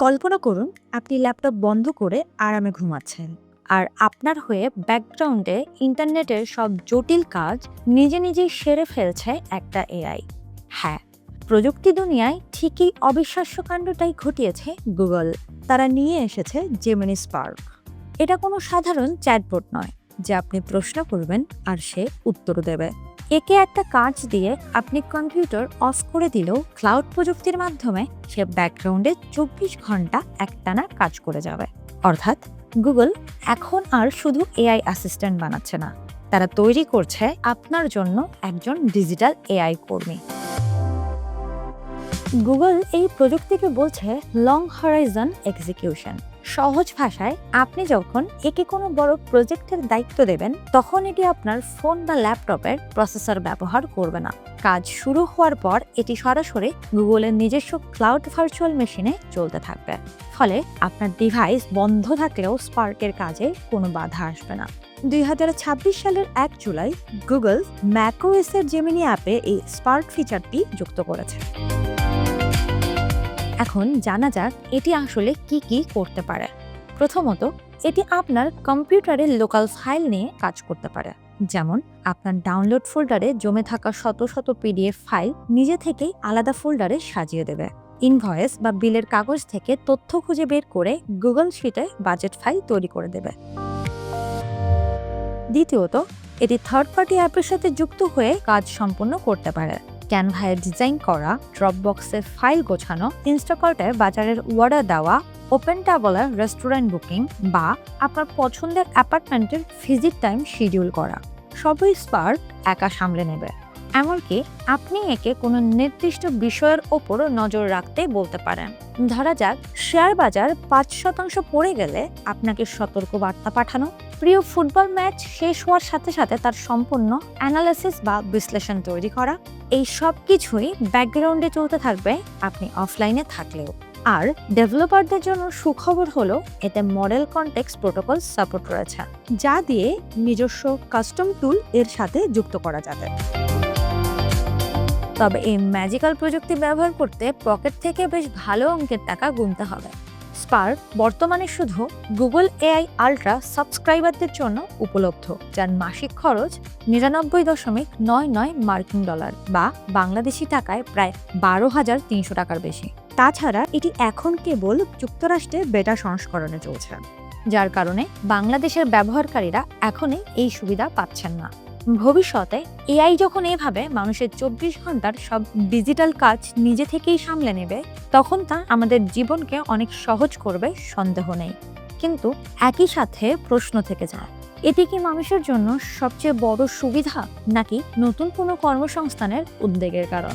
কল্পনা করুন আপনি ল্যাপটপ বন্ধ করে আরামে ঘুমাচ্ছেন আর আপনার হয়ে ব্যাকগ্রাউন্ডে ইন্টারনেটের সব জটিল কাজ নিজে নিজেই সেরে ফেলছে একটা এআই। হ্যাঁ, প্রযুক্তি দুনিয়ায় ঠিকই অবিশ্বাস্য কাণ্ডটাই ঘটিয়েছে গুগল। তারা নিয়ে এসেছে জেমিনি স্পার্ক। এটা কোনো সাধারণ চ্যাটবট নয় যে আপনি প্রশ্ন করবেন আর সে উত্তর দেবে। একে একটা কাজ দিয়ে আপনি কম্পিউটার অফ করে দিলেও ক্লাউড প্রযুক্তির মাধ্যমে সে ব্যাকগ্রাউন্ডে 24 ঘন্টা একটানা কাজ করে যাবে। অর্থাৎ গুগল এখন আর শুধু এআই অ্যাসিস্ট্যান্ট বানাচ্ছে না, তারা তৈরি করছে আপনার জন্য একজন ডিজিটাল এআই কর্মী। গুগল এই প্রযুক্তিকে বলছে লং হরাইজন এক্সিকিউশন। সহজ ভাষায়, আপনি যখন একে কোনো বড় প্রজেক্টের দায়িত্ব দেবেন তখন এটি আপনার ফোন বা ল্যাপটপের প্রসেসর ব্যবহার করবে না। কাজ শুরু হওয়ার পর এটি সরাসরি গুগলের নিজস্ব ক্লাউড ভার্চুয়াল মেশিনে চলতে থাকবে। ফলে আপনার ডিভাইস বন্ধ থাকলেও স্পার্কের কাজে কোনো বাধা আসবে না। 2026 সালের 1 জুলাই গুগল ম্যাকওএসের জেমিনি অ্যাপে এই স্পার্ক ফিচারটি যুক্ত করেছে। এখন জানা যাক এটি আসলে কি কি করতে পারে। প্রথমত, এটি আপনার কম্পিউটারের লোকাল ফাইল নিয়ে কাজ করতে পারে। যেমন আপনার ডাউনলোড ফোল্ডারে জমে থাকা শত শত পিডিএফ ফাইল নিজে থেকেই আলাদা ফোল্ডারে সাজিয়ে দেবে। ইনভয়েস বা বিলের কাগজ থেকে তথ্য খুঁজে বের করে গুগল শিটে বাজেট ফাইল তৈরি করে দেবে। দ্বিতীয়ত, এটি থার্ড পার্টি অ্যাপের সাথে যুক্ত হয়ে কাজ সম্পন্ন করতে পারে। ক্যানভায় ডিজাইন করা, ড্রপবক্সে ফাইল গোছানো, ইনস্টাকার্টে বাজারের অর্ডার দেওয়া, ওপেন ট্যাবলে রেস্টুরেন্ট বুকিং বা আপনার পছন্দের অ্যাপার্টমেন্টের ভিজিট টাইম শিডিউল করা, সবই স্পার্ক একা সামলে নেবে। এমনকি আপনি একে কোনো নির্দিষ্ট বিষয়ের ওপর নজর রাখতে বলতে পারেন। ধরা যাক শেয়ার বাজার 5% পড়ে গেলে আপনাকে সতর্ক বার্তা পাঠানো, প্রিয় ফুটবল ম্যাচ শেষ হওয়ার সাথে সাথে তার সম্পূর্ণ অ্যানালাইসিস বা বিশ্লেষণ তৈরি করা, এই সব কিছুই ব্যাকগ্রাউন্ডে চলতে থাকবে আপনি অফলাইনে থাকলেও। আর ডেভেলপারদের জন্য সুখবর হলো এতে মডেল কনটেক্সট প্রোটোকল সাপোর্ট রয়েছে, যা দিয়ে নিজস্ব কাস্টম টুল এর সাথে যুক্ত করা যাবে। তবে এই ম্যাজিক্যাল প্রযুক্তি ব্যবহার করতে পকেট থেকে বেশ ভালো অঙ্কের টাকা গুনতে হবে। স্পার্ক বর্তমানে শুধু গুগল এআই আল্ট্রা সাবস্ক্রাইবারদের জন্য উপলব্ধ, যার মাসিক খরচ 99.99 মার্কিন ডলার বা বাংলাদেশি টাকায় প্রায় 12,300 টাকার বেশি। তাছাড়া এটি এখন কেবল যুক্তরাষ্ট্রে বেটা সংস্করণে চলছে, যার কারণে বাংলাদেশের ব্যবহারকারীরা এখনই এই সুবিধা পাচ্ছেন না। ভবিষ্যতে এআই যখন এভাবে মানুষের 24 ঘন্টার সব ডিজিটাল কাজ নিজে থেকেই সামলে নেবে, তখন তা আমাদের জীবনকে অনেক সহজ করবে, সন্দেহ নেই। কিন্তু একই সাথে প্রশ্ন থেকে যায়, এটি কি মানুষের জন্য সবচেয়ে বড় সুবিধা নাকি নতুন কোনো কর্মসংস্থানের উদ্বেগের কারণ?